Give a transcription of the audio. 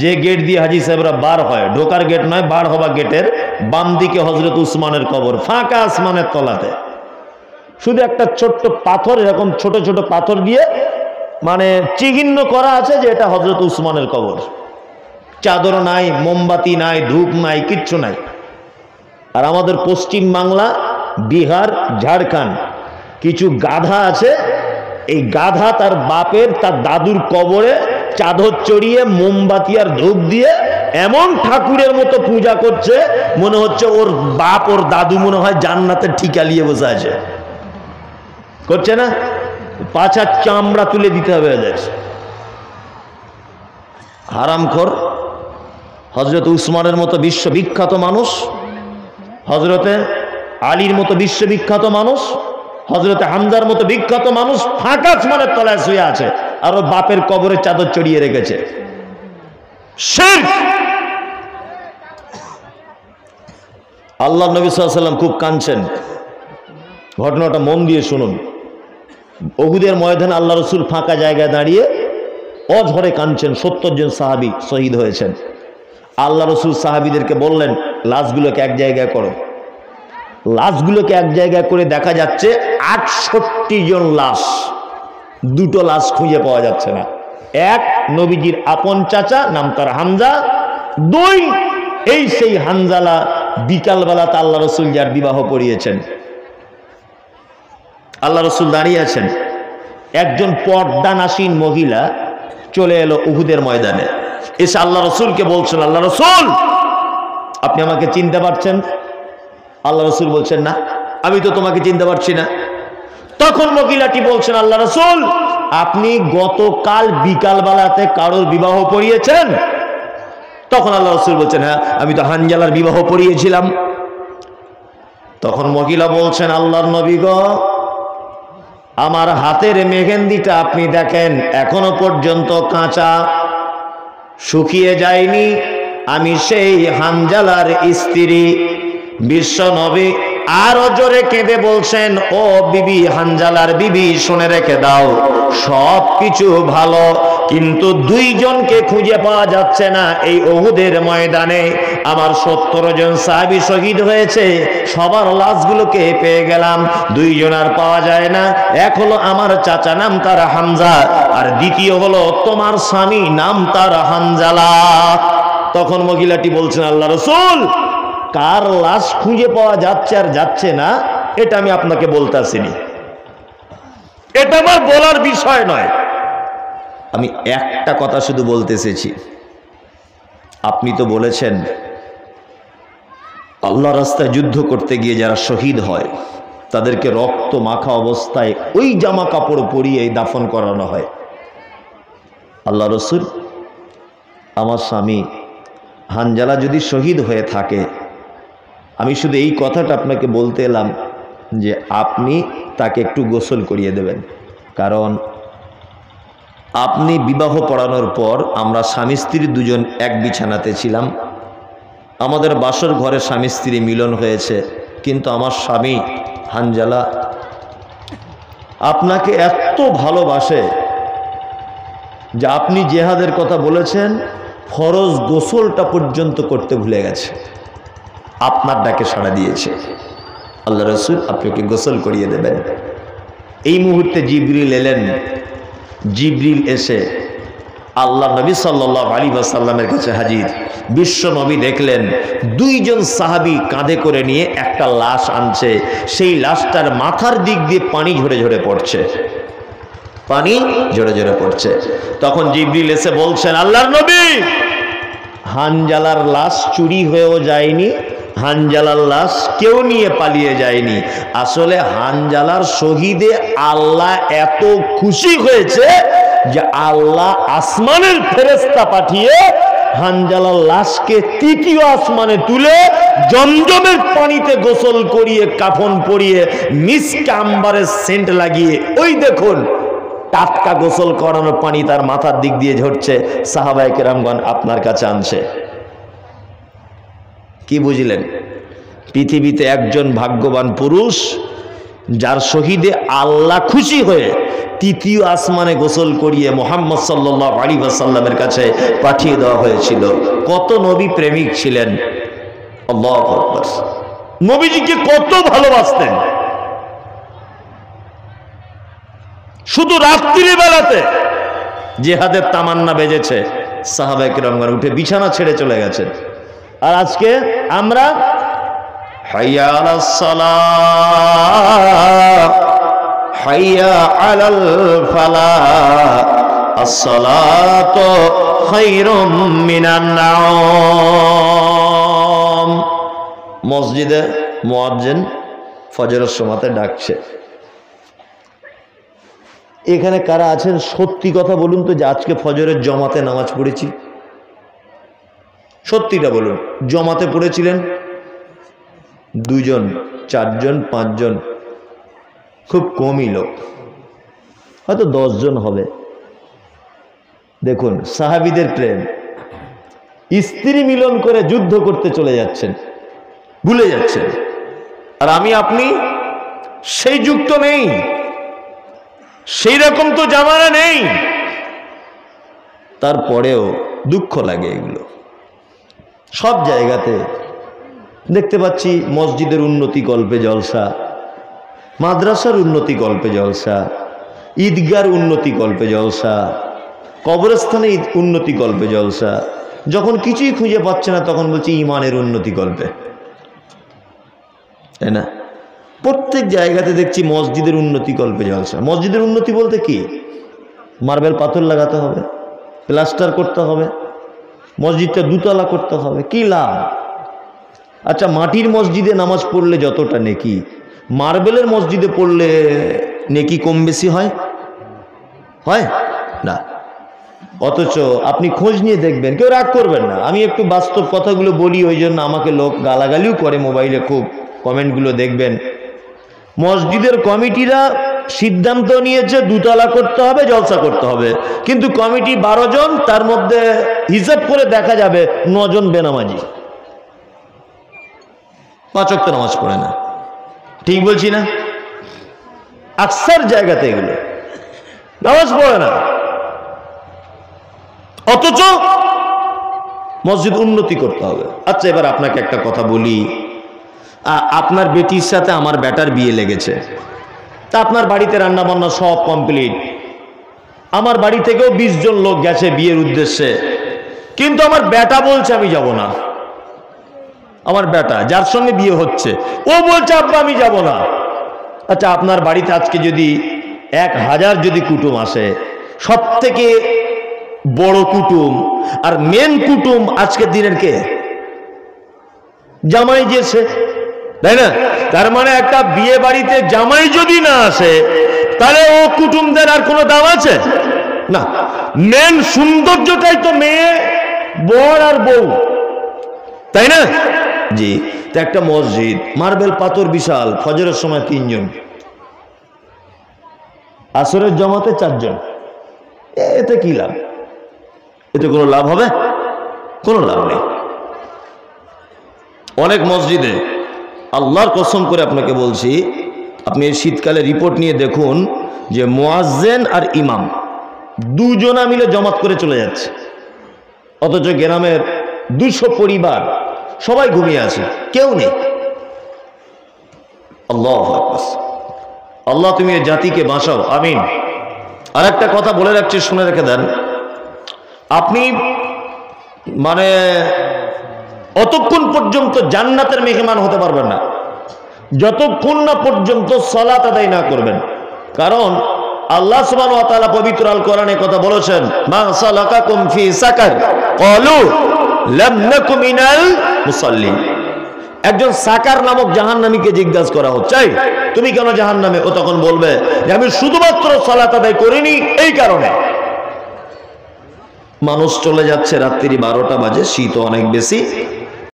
যে গেট দিয়ে হাজি সাহেবরা বার হয়, ঢোকার গেট নয়, বার হওয়া গেটের বাম দিকে হযরত উসমানের কবর, ফাঁকা আসমানের তলাতে। শুধু একটা ছোট্ট পাথর, এরকম ছোট ছোট পাথর দিয়ে মানে চিহ্ন করা আছে যে এটা হযরত উসমানের কবর। চাদর নাই, মোমবাতি নাই, ধূপ নাই, কিচ্ছু নাই। আর আমাদের পশ্চিম বাংলা, বিহার, ঝাড়খণ্ড কিছু গাধা আছে, এই গাধা তার বাপের, তার দাদুর কবরে চাদর চড়িয়ে মোমবাতি আর ধূপ দিয়ে এমন ঠাকুরের মতো পূজা করছে, মনে হচ্ছে ওর বাপ ওর দাদু মনে হয় জান্নাতের ঠিকা নিয়ে বসে আছে। করছে না? পাছার চামড়া তুলে দিতে হবে এদের। হারামখোর। হযরত উসমানের মতো বিশ্ববিখ্যাত মানুষ, হযরতে আলীর মতো বিশ্ববিখ্যাত মানুষ, হযরতে হামজার মতো বিখ্যাত মানুষ ফাঁকা আসমানের তলায় শুয়ে আছে, আর ওর বাপের কবরে চাদর চড়িয়ে রেখেছে। শিরক। আল্লাহর নবী সাল্লাল্লাহু আলাইহি ওয়াসাল্লাম খুব কাঁদছেন। ঘটনাটা মন দিয়ে শুনুন। উহুদের ময়দানে আল্লাহ রসুল ফাঁকা জায়গায় দাঁড়িয়ে অঝরে কাঁদছেন। 70 জন সাহাবী শহীদ হয়েছেন। আল্লাহ রসুল সাহাবীদেরকে বললেন, লাশগুলোকে এক জায়গায় করো। লাশগুলোকে এক জায়গায় করে দেখা যাচ্ছে 68 জন লাশ। দুটো লাশ খুঁজে পাওয়া যাচ্ছে না। এক, নবীজির আপন চাচা, নাম তার হামজা। দুই, এই সেই হানজালা, বিকালবেলাতে আল্লাহ রসুল যার বিবাহ পড়িয়েছেন। আল্লাহ রসুল দাঁড়িয়ে আছেন। একজন পর্দানাসীন মহিলা চলে এলো উহুদের ময়দানে, এসে আল্লাহ রসুলকে বলছেন, আল্লাহ রসুল আপনি আমাকে চিনতে পারছেন? আল্লাহ রসুল বলছেন, না, আমি তো তোমাকে চিনতে পারছি না। তখন মহিলাটি বলছেন, আল্লাহ রসুল আপনি গতকাল বিকালবেলাতে কারোর বিবাহ পড়িয়েছেন? তখন আল্লাহ রসুল বলছেন, হ্যাঁ, আমি তো হানজালার বিবাহ পড়িয়েছিলাম। তখন মহিলা বলছেন, আল্লাহর নবী গো, আমার হাতের মেহেন্দিটা আপনি দেখেন, এখনো পর্যন্ত কাঁচা, শুকিয়ে যায়নি। আমি সেই হানজালার স্ত্রী। বিশ্ব নবী আরো জোরে কেঁদে বলছেন, ও বিবি, হানজালার বিবি, শুনে রেখে দাও, সব কিছু ভালো, কিন্তু দুইজনকে খুঁজে পাওয়া যাচ্ছে না। এই উহুদের ময়দানে আমার 70 জন সাহাবী শহীদ হয়েছে, সবার লাশগুলোকে পেয়ে গেলাম, দুইজন আর পাওয়া যায় না। এক হলো আমার চাচা, নাম তার হামজা, আর দ্বিতীয় হলো তোমার স্বামী, নাম তার হানজালা। তখন মহিলাটি বলছেন, আল্লাহ রাসূল কার লাশ খুঁজে পাওয়া যাচ্ছে আর যাচ্ছে না এটা আমি আপনাকে বলতেছিনি, এটা আমার বলার বিষয় নয়। আমি একটা কথা শুধু বলতে এসেছি, আপনি তো বলেছেন আল্লাহর রাস্তায় যুদ্ধ করতে গিয়ে যারা শহীদ হয় তাদেরকে রক্ত মাখা অবস্থায় ওই জামা কাপড় পরিয়ে দাফন করানো হয়। আল্লাহ রাসূল, আমার স্বামী হানজালা যদি শহীদ হয়ে থাকে, আমি শুধু এই কথাটা আপনাকে বলতে এলাম যে আপনি তাকে একটু গোসল করিয়ে দেবেন। কারণ আপনি বিবাহ পড়ানোর পর আমরা স্বামী স্ত্রী দুজন এক বিছানাতে ছিলাম, আমাদের বাসর ঘরে স্বামী স্ত্রী মিলন হয়েছে, কিন্তু আমার স্বামী হানজালা আপনাকে এত ভালোবাসে যে আপনি জেহাদের কথা বলেছেন, ফরজ গোসলটা পর্যন্ত করতে ভুলে গেছে, আপনার ডাকে সাড়া দিয়েছে। আল্লাহ রাসূল আপনাকে গোসল করিয়ে দেবেন। এই মুহূর্তে জিবরিল এলেন। জিবরিল এসে আল্লাহ নবী সাল্লাল্লাহু আলাইহি ওয়াসাল্লামের কাছে হাজির। বিশ্ব নবী দেখলেন দুইজন সাহাবী কাঁধে করে নিয়ে একটা লাশ আনছে, সেই লাশটার মাথার দিক দিয়ে পানি ঝরে ঝরে পড়ছে, পানি ঝরে ঝরে পড়ছে। তখন জিবরিল এসে বলছেন, আল্লাহর নবী হানজালার লাশ চুরি হয়েও যায়নি, হানজালার লাশ কেউ নিয়ে পালিয়ে যায়নি। আসলে হানজালার শহীদে আল্লাহ এত খুশি হয়েছে যে আল্লাহ আসমানের ফেরেশতা পাঠিয়ে হানজালার লাশকে তৃতীয় আসমানে তুলে জমজমের পানিতে গোসল করিয়ে, কাফন পরিয়ে, মিস্ক আম্বারের সেন্ট লাগিয়ে, ওই দেখুন টাটকা গোসল করানোর পানি তার মাথার দিক দিয়ে ঝরছে, সাহাবায়ে কেরামগণ আপনার কাছে আনছে। কি বুঝলেন? পৃথিবীতে একজন ভাগ্যবান পুরুষ যার শহীদে আল্লাহ খুশি হয়ে তৃতীয় আসমানে গোসল করিয়ে মুহাম্মদ সাল্লাল্লাহু আলাইহি ওয়াসাল্লামের কাছে পাঠিয়ে দেওয়া হয়েছিল। কত নবী প্রেমিক ছিলেন, আল্লাহু আকবার। নবীজিকে কত ভালোবাসতেন। শুধু রাত্রি বেলাতে জিহাদের তামান্না বেজেছে, সাহাবায়ে কেরামগণ উঠে বিছানা ছেড়ে চলে গেছেন। আর আজকে আমরা হাইয়া আলাস সালাহ, হাইয়া আলাল ফালাহ, আসসালাতু খায়রুম মিনান নাওম। মসজিদে মুয়াজ্জিন ফজরের সময়তে ডাকছে। এখানে কারা আছেন সত্যি কথা বলুন তো যে আজকে ফজরের জমাতে নামাজ পড়েছি? সত্যিটা বলুন, জমাতে পড়েছিলেন? 2 জন, 4 জন, 5 জন, খুব কমই লোক, হয়তো 10 জন হবে। দেখুন সাহাবীদের প্রেম, স্ত্রী মিলন করে যুদ্ধ করতে চলে যাচ্ছেন, ভুলে যাচ্ছেন। আর আমি আপনি সেই যুগ তো নেই, সেই রকম তো জামানা নেই, তারপরেও দুঃখ লাগে। এগুলো সব জায়গাতে দেখতে পাচ্ছি। মসজিদের উন্নতি কল্পে জলসা, মাদ্রাসার উন্নতি কল্পে জলসা, ঈদগার উন্নতি কল্পে জলসা, কবরস্থানে উন্নতি কল্পে জলসা। যখন কিছুই খুঁজে পাচ্ছে না তখন বলছি ইমানের উন্নতি কল্পে, তাই না? প্রত্যেক জায়গাতে দেখছি মসজিদের উন্নতি কল্পে জলসা। মসজিদের উন্নতি বলতে কি? মার্বেল পাথর লাগাতে হবে, প্লাস্টার করতে হবে, মসজিদটা 2 তলা করতে হবে, কি লাভ? আচ্ছা মাটির মসজিদে নামাজ পড়লে যতটা নেকি, মার্বেলের মসজিদে পড়লে নেকি কম বেশি হয়? হয় না। অথচ আপনি খোঁজ নিয়ে দেখবেন, কেউ রাগ করবেন না, আমি একটু বাস্তব কথাগুলো বলি, ওই জন্য আমাকে লোক গালাগালিও করে মোবাইলে, খুব কমেন্টগুলো দেখবেন। মসজিদের কমিটিরা সিদ্ধান্ত নিয়েছে 2 তলা করতে হবে, জলসা করতে হবে, কিন্তু কমিটি 12 জন, তার মধ্যে হিসাব করে দেখা যাবে 9 জন বেনামাজি, 5 ওয়াক্ত নামাজ পড়ে না। ঠিক বলছি না? আকসার জায়গাতে এগুলো নামাজ পড়ে না, অথচ মসজিদ উন্নতি করতে হবে। আচ্ছা এবার আপনাকে একটা কথা বলি, আপনার বেটির সাথে আমার বেটার বিয়ে লেগেছে, তা আপনার বাড়িতে রান্না বান্না সব কমপ্লিট, আমার বাড়ি থেকেও 20 জন লোক গেছে বিয়ের উদ্দেশ্যে, কিন্তু আমার বেটা বলছে আমি যাব না। আমার বেটা যার সঙ্গে বিয়ে হচ্ছে ও বলছে আব্বা আমি যাব না। আচ্ছা আপনার বাড়িতে আজকে যদি 1000 যদি কুটুম আসে, সব থেকে বড় কুটুম আর মেন কুটুম আজকের দিনের কে? জামাই দিয়েছে, তাই না? তার মানে একটা বিয়ে বাড়িতে জামাই যদি না আসে তাহলে ও কুটুমদের আর কোনো দাম আছে না। মেন সৌন্দর্যটাই তো মেয়ে, বর আর বউ, তাই না? জি। তো একটা মসজিদ মার্বেল পাথর বিশাল, ফজরের সময় 3 জন, আসরের জমাতে 4 জন, এতে কি লাভ? এতে কোনো লাভ হবে? কোনো লাভ নেই। অনেক মসজিদে আল্লাহর কসম করে আপনাকে বলছি, আপনি এই শীতকালে রিপোর্ট নিয়ে দেখুন যে মুয়াজ্জিন আর ইমাম 2 জনা মিলে জমাত করে চলে যাচ্ছে, অথচ গ্রামের 200 পরিবার সবাই ঘুমিয়ে আছে, কেউ নেই। আল্লাহু আকবার। আল্লাহ তুমি এই জাতিকে বাঁচাও, আমিন। আর একটা কথা বলে রাখছি, শুনে রেখে দেন। আপনি মানে অতক্ষণ পর্যন্ত জান্নাতের মেহমান হতে পারবেন না যতক্ষণ না পর্যন্ত সালাত আদায় না করবেন। কারণ আল্লাহ সুবহানাহু ওয়া তাআলা পবিত্র আল কোরআনে কথা বলেছেন, মা সালাকাকুম ফি সাকার ক্বালু লাম নাকু মিনাল মুসাল্লিন। একজন সাকার নামক জাহান্নামীকে জিজ্ঞাসা করা হচ্ছে, তুমি কেন জাহান্নামে? ও তখন বলবে যে আমি শুধুমাত্র সালাত আদায় করিনি এই কারণে। মানুষ চলে যাচ্ছে, রাত্রি 12টা বাজে, শীত অনেক বেশি,